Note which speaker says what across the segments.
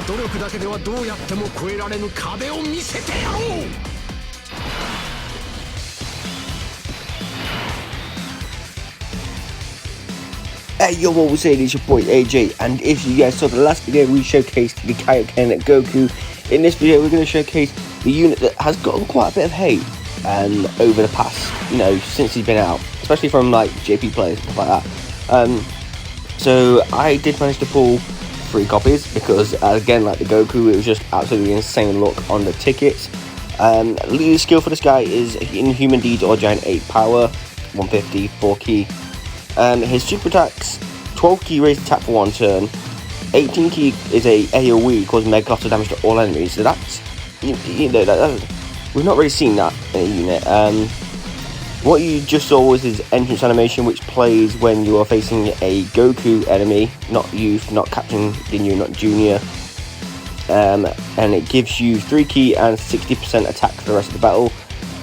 Speaker 1: 努力だけではどうやっても越えられぬ壁を見せてやろう。
Speaker 2: Hey yo, what we're saying is your boy AJ, and if you guys saw the last video, we showcased the Kaioken Goku. In this video, we're going to showcase the unit that has gotten quite a bit of hate over the past, since he's been out, especially from like JP players and stuff like that. So I did manage to pull 3 copies because, again, like the Goku, it was just absolutely insane look on the tickets. Leader skill for this guy is Inhuman Deeds or Giant 8 Power, 150, 4 key. His super attacks, 12 key raised attack for 1 turn, 18 key is a AoE, causing mega cost of damage to all enemies. So that's, we've not really seen that in a unit. What you just saw was his entrance animation, which plays when you are facing a Goku enemy, not youth, not Captain Ginyu, not Junior. And it gives you 3 key and 60% attack for the rest of the battle.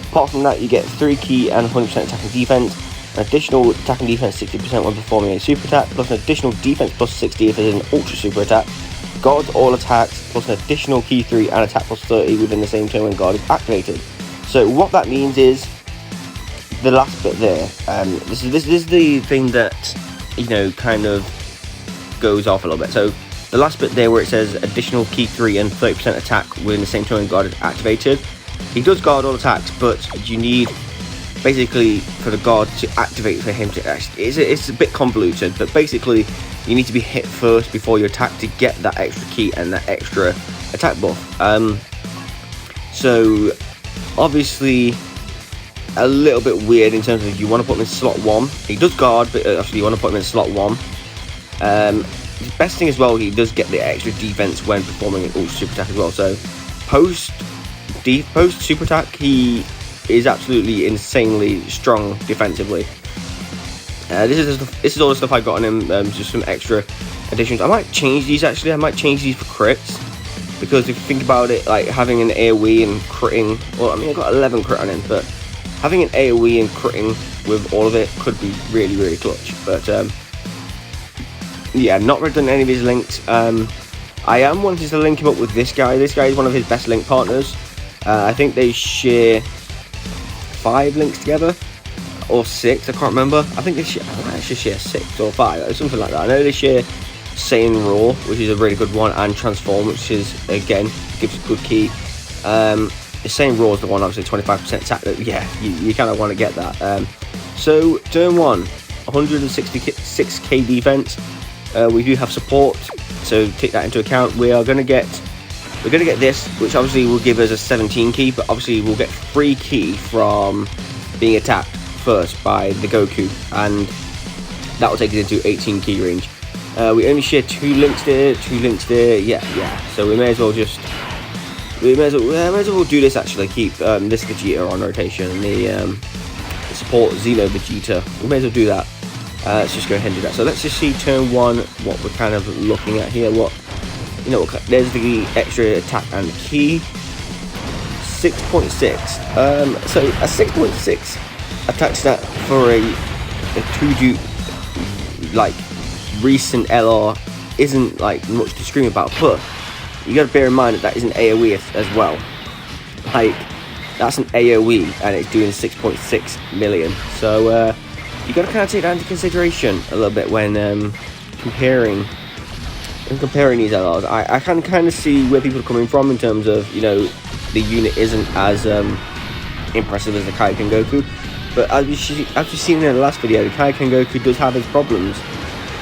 Speaker 2: Apart from that, you get 3 key and 100% attack and defense. An additional attack and defense 60% when performing a super attack, plus an additional defense plus 60 if it's an ultra super attack. Guard all attacks, plus an additional key 3 and attack plus 30 within the same turn when guard is activated. So what that means is, the last bit there, this is the thing that, kind of goes off a little bit. So the last bit there where it says additional key 3 and 30% attack within the same turn when guard is activated. He does guard all attacks, but you need, basically, for the guard to activate for him to actually, it's a bit convoluted, but basically you need to be hit first before you attack to get that extra key and that extra attack buff. So obviously a little bit weird in terms of you want to put him in slot 1. He does guard, but actually you want to put him in slot 1. The best thing as well, he does get the extra defense when performing an ultra super attack as well. So post super attack, he is absolutely insanely strong defensively. This is all the stuff I got on him, just some extra additions. I might change these actually. I might change these for crits, because if you think about it, like having an AoE and critting, well, I mean, I got 11 crit on him, but having an AoE and critting with all of it could be really, really clutch. But yeah, not really done any of his links. I am wanting to link him up with this guy. This guy is one of his best link partners. I think they share 5 links together, or 6, I can't remember. I think they should share 6 or 5, or something like that. I know they share Saiyan Raw, which is a really good one, and Transform, which is, again, gives a good key. Saiyan Raw is the one, obviously 25% attack. Yeah, you kind of want to get that. So turn 1, 166k defense. We do have support, so take that into account. We're gonna get this, which obviously will give us a 17 key, but obviously we'll get 3 key from being attacked first by the Goku, and that will take us into 18 key range. We only share 2 links there, yeah. So we may as well do this actually. Keep this Vegeta on rotation, and the support Xeno Vegeta. We may as well do that. Let's just go ahead and do that. So let's just see turn 1 what we're kind of looking at here. There's the extra attack and key. 6.6. So a 6.6 attack stat for a 2-dupe like recent LR isn't like much to scream about, but you got to bear in mind that is an AoE as well. Like, that's an AoE and it's doing 6.6 million. So you got to kind of take that into consideration a little bit when comparing these LRs. I can kind of see where people are coming from in terms of, the unit isn't as impressive as the Kaioken Goku, but as we've seen in the last video, the Kaioken Goku does have his problems,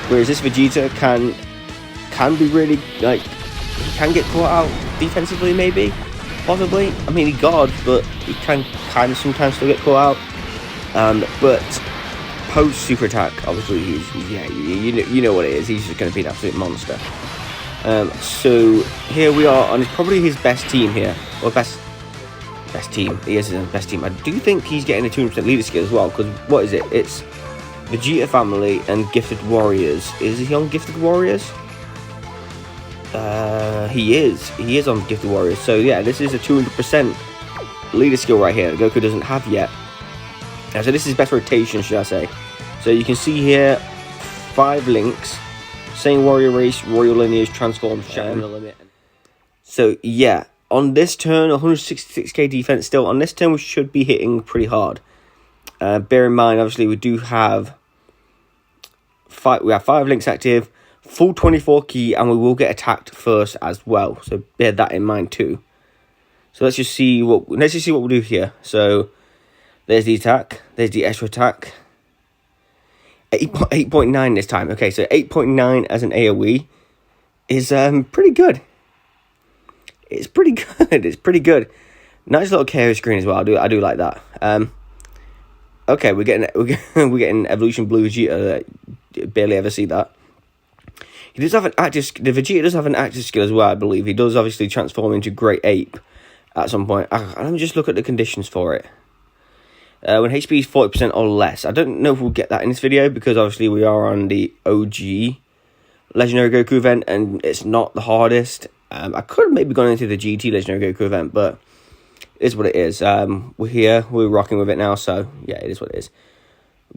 Speaker 2: whereas this Vegeta can be really, like, he can get caught out defensively, maybe, possibly. I mean, he guards, but he can kind of sometimes still get caught out. But post super attack, obviously you know what it is. He's just going to be an absolute monster. So here we are on probably his best team here, or best team. He is his best team. I do think he's getting a 200% leader skill as well, because what is it? It's Vegeta family and Gifted Warriors. Is he on Gifted Warriors? He is on Gifted Warriors. So yeah, this is a 200% leader skill right here that Goku doesn't have yet. So this is best rotation, should I say. So you can see here 5 links: Saiyan Warrior Race, Royal Lineage, Transform, Shattering the Limit. So yeah, on this turn, 166k defense still. On this turn, we should be hitting pretty hard. Bear in mind, obviously, we do have we have 5 links active, full 24 key, and we will get attacked first as well. So bear that in mind too. So let's just see what we'll do here. So there's the attack, there's the extra attack. 8.9 this time. Okay, so 8.9 as an AoE is pretty good. It's pretty good. It's pretty good. Nice little KO screen as well. I do like that. Okay, we're getting Evolution Blue Vegeta. Barely ever see that. He does have an active. The Vegeta does have an active skill as well, I believe. He does obviously transform into Great Ape at some point. Let me just look at the conditions for it. When HP is 40% or less. I don't know if we'll get that in this video because obviously we are on the OG Legendary Goku event and it's not the hardest. I could have maybe gone into the GT Legendary Goku event, but it is what it is. We're here, we're rocking with it now, so yeah, it is what it is.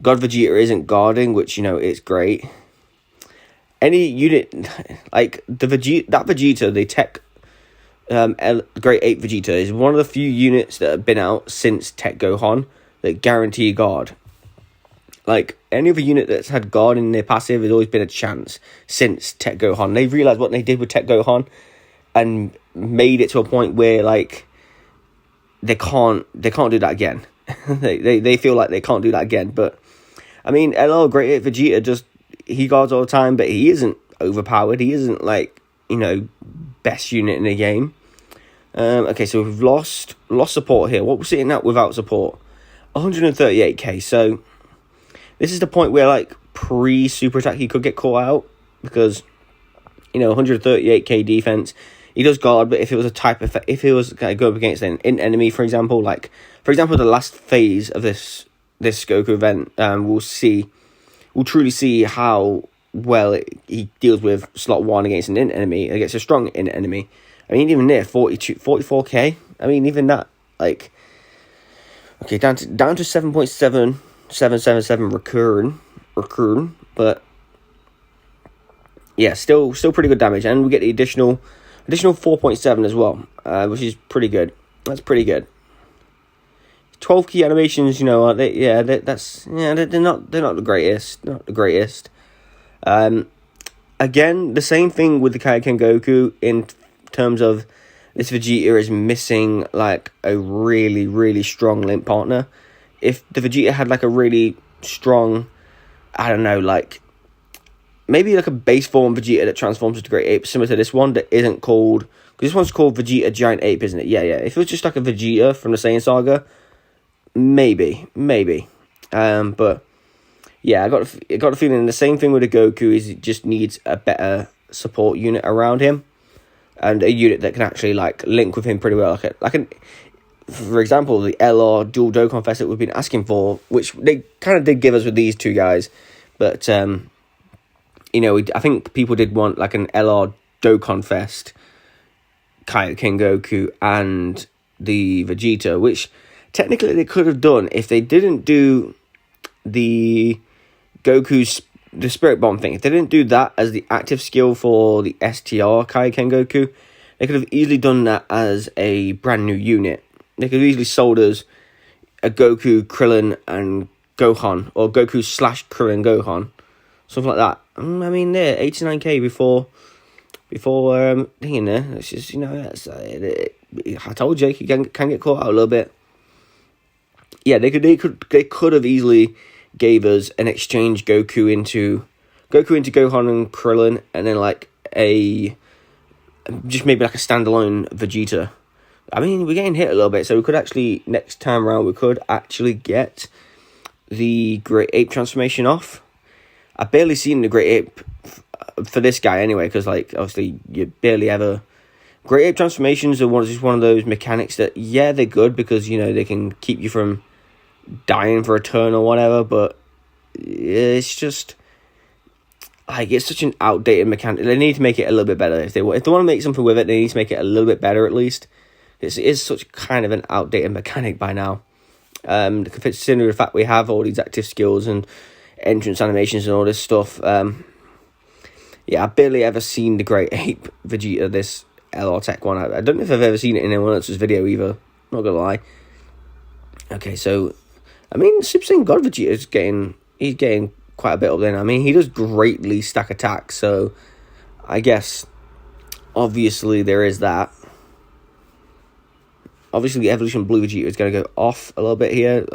Speaker 2: God Vegeta isn't guarding, which, you know, it's great. Any unit, like that Vegeta, the Tech Great Ape Vegeta, is one of the few units that have been out since Tech Gohan that guarantee guard. Like, any other unit that's had guard in their passive has always been a chance since Tech Gohan. They've realised what they did with Tech Gohan and made it to a point where, like, they can't do that again. they feel like they can't do that again. But, I mean, LL Great Ape Vegeta he guards all the time, but he isn't overpowered. He isn't, like, you know, best unit in the game. Okay, so we've lost support here. What we're sitting at without support? 138k. So this is the point where, like, pre-super attack he could get caught out because, you know, 138k defense. He does guard, but if it was a type of, if it was going to go up against an enemy, for example, the last phase of this Goku event, we'll truly see how well he deals with slot 1 against an enemy, against a strong enemy. I mean, even there, 44k. I mean, even that, like, okay, down to 7.7777 recurring, but yeah, still pretty good damage, and we get the additional 4.7 as well, which is pretty good. That's pretty good. 12 key animations, you know, they're not the greatest, Again, the same thing with the Kaioken Goku in terms of this Vegeta is missing, like, a really, really strong link partner. If the Vegeta had, like, a really strong, I don't know, like, maybe like a base form Vegeta that transforms into Great Ape, similar to this one that isn't called, because this one's called Vegeta Giant Ape, isn't it? Yeah. If it was just like a Vegeta from the Saiyan Saga, maybe. But yeah, I got a feeling the same thing with the Goku is it just needs a better support unit around him, and a unit that can actually, like, link with him pretty well. For example, the LR dual Dokkan Fest that we've been asking for, which they kind of did give us with these two guys, but you know, I think people did want, like, an LR Dokkan Fest Kaioken Goku and the Vegeta, which technically they could have done if they didn't do the Spirit Bomb thing. If they didn't do that as the active skill for the STR Kaioken Goku, they could have easily done that as a brand new unit. They could have easily sold us a Goku, Krillin, and Gohan, or Goku / Krillin Gohan, something like that. I mean, there, 89k before thinking there. It's just, you know, I told you, you can get caught out a little bit. Yeah, they could have easily gave us an exchange Goku into Gohan and Krillin, and then, like, just maybe like a standalone Vegeta. I mean, we're getting hit a little bit, so we could actually, next time around, we could actually get the Great Ape transformation off. I've barely seen the Great Ape for this guy anyway, because, like, obviously you barely ever. Great Ape transformations are just one of those mechanics that, yeah, they're good because, you know, they can keep you from dying for a turn or whatever, but it's just, like, it's such an outdated mechanic. They need to make it a little bit better. If they want to make something with it, they need to make it a little bit better at least. It is such kind of an outdated mechanic by now. Considering the fact we have all these active skills and entrance animations and all this stuff. Yeah, I've barely ever seen the Great Ape Vegeta this LR Tech one. I don't know if I've ever seen it in anyone else's video either. Not gonna lie. Okay, so I mean, Super Saiyan God Vegeta's he's getting quite a bit up there. I mean, he does greatly stack attacks, so I guess obviously there is that. Obviously, Evolution Blue Vegeta is going to go off a little bit here.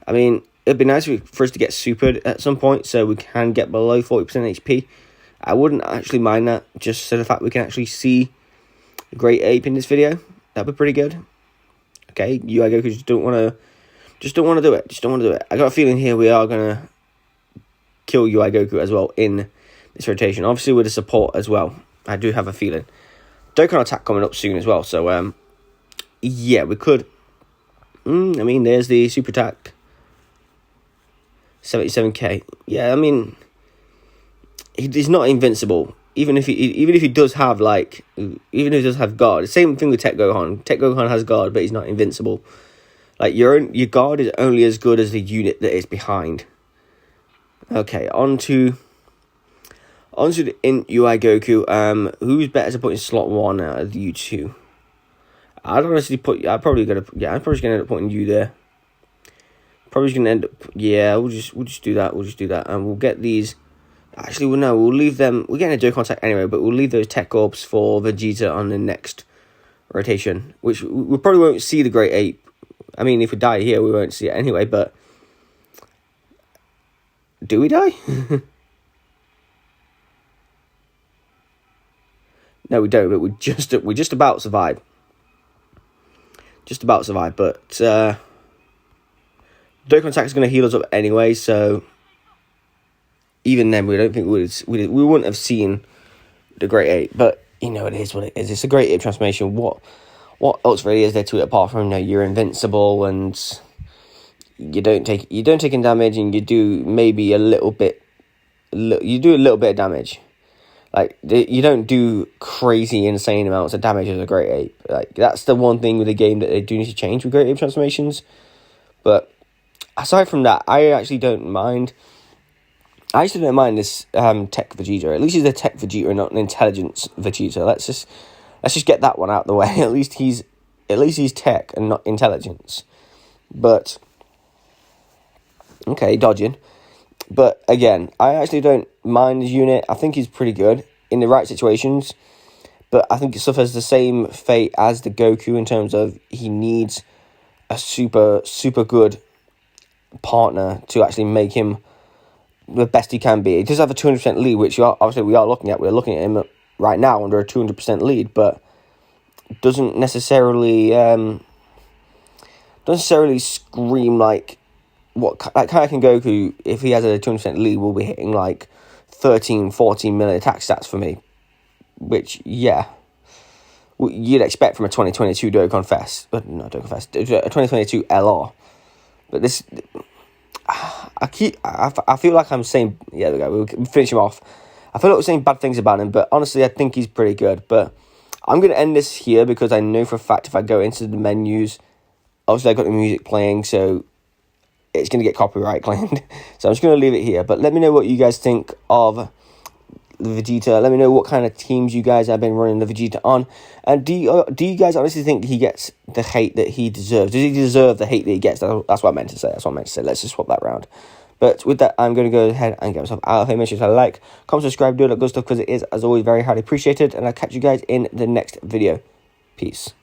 Speaker 2: I mean, it'd be nice for us to get supered at some point so we can get below 40% HP. I wouldn't actually mind that, just so the fact we can actually see the Great Ape in this video. That'd be pretty good. Okay, UI Goku just don't want to do it. Just don't want to do it. I got a feeling here we are going to kill UI Goku as well in this rotation. Obviously with the support as well. I do have a feeling. Dokkan attack coming up soon as well. So, yeah, we could. I mean, there's the super attack. 77k. Yeah, I mean, he's not invincible. Even if he does have like, even if he does have guard. Same thing with Tech Gohan. Tech Gohan has guard, but he's not invincible. Like your guard is only as good as the unit that is behind. Okay, on to the UI Goku. Who's better to put in slot 1 out of you two? I'd honestly put. I'm probably just gonna end up putting you there. Probably just gonna end up. Yeah, we'll just do that. We'll just do that, and we'll get these. Actually, we'll leave them. We're getting a Dokkan attack anyway, but we'll leave those Tech Orbs for Vegeta on the next rotation, which we probably won't see the Great Ape. I mean, if we die here, we won't see it anyway. But do we die? No, we don't. But we just about survive. Just about survive. But Dokkan attack is going to heal us up anyway. So even then, we don't think we wouldn't have seen the Great Ape. But you know, it is what it is. It's a Great Ape transformation. What else really is there to it apart from, you know, you're invincible and you don't take any damage, and you do maybe a little bit. You do a little bit of damage. Like, you don't do crazy, insane amounts of damage as a Great Ape. Like, that's the one thing with the game that they do need to change with Great Ape transformations. But aside from that, I actually don't mind. I actually don't mind this Tech Vegeta. At least he's a Tech Vegeta and not an Intelligence Vegeta. Let's just get that one out of the way. At least he's Tech and not Intelligence. But okay, dodging. But again, I actually don't mind his unit. I think he's pretty good in the right situations. But I think it suffers the same fate as the Goku in terms of he needs a super, super good partner to actually make him the best he can be. He does have a 200% lead, which obviously we are looking at. We're looking at him right now under a 200% lead, but doesn't necessarily scream like what, like Kaioken Goku, if he has a 200% lead, will be hitting like 13, 14 million attack stats for me. Which, yeah, you'd expect from a 2022 Dokkan Fest. But not Dokkan Fest, a 2022 LR. But this, I feel like I'm saying, yeah, there we go, we'll finish him off. I feel like we're saying bad things about him, but honestly, I think he's pretty good. But I'm going to end this here because I know for a fact if I go into the menus, obviously I've got the music playing, so it's going to get copyright claimed. So I'm just going to leave it here. But let me know what you guys think of the Vegeta. Let me know what kind of teams you guys have been running the Vegeta on. And do you guys honestly think he gets the hate that he deserves? Does he deserve the hate that he gets? That's what I meant to say. Let's just swap that round. But with that, I'm going to go ahead and get myself out of here. Make sure to like, comment, subscribe, do all that good stuff because it is, as always, very highly appreciated. And I'll catch you guys in the next video. Peace.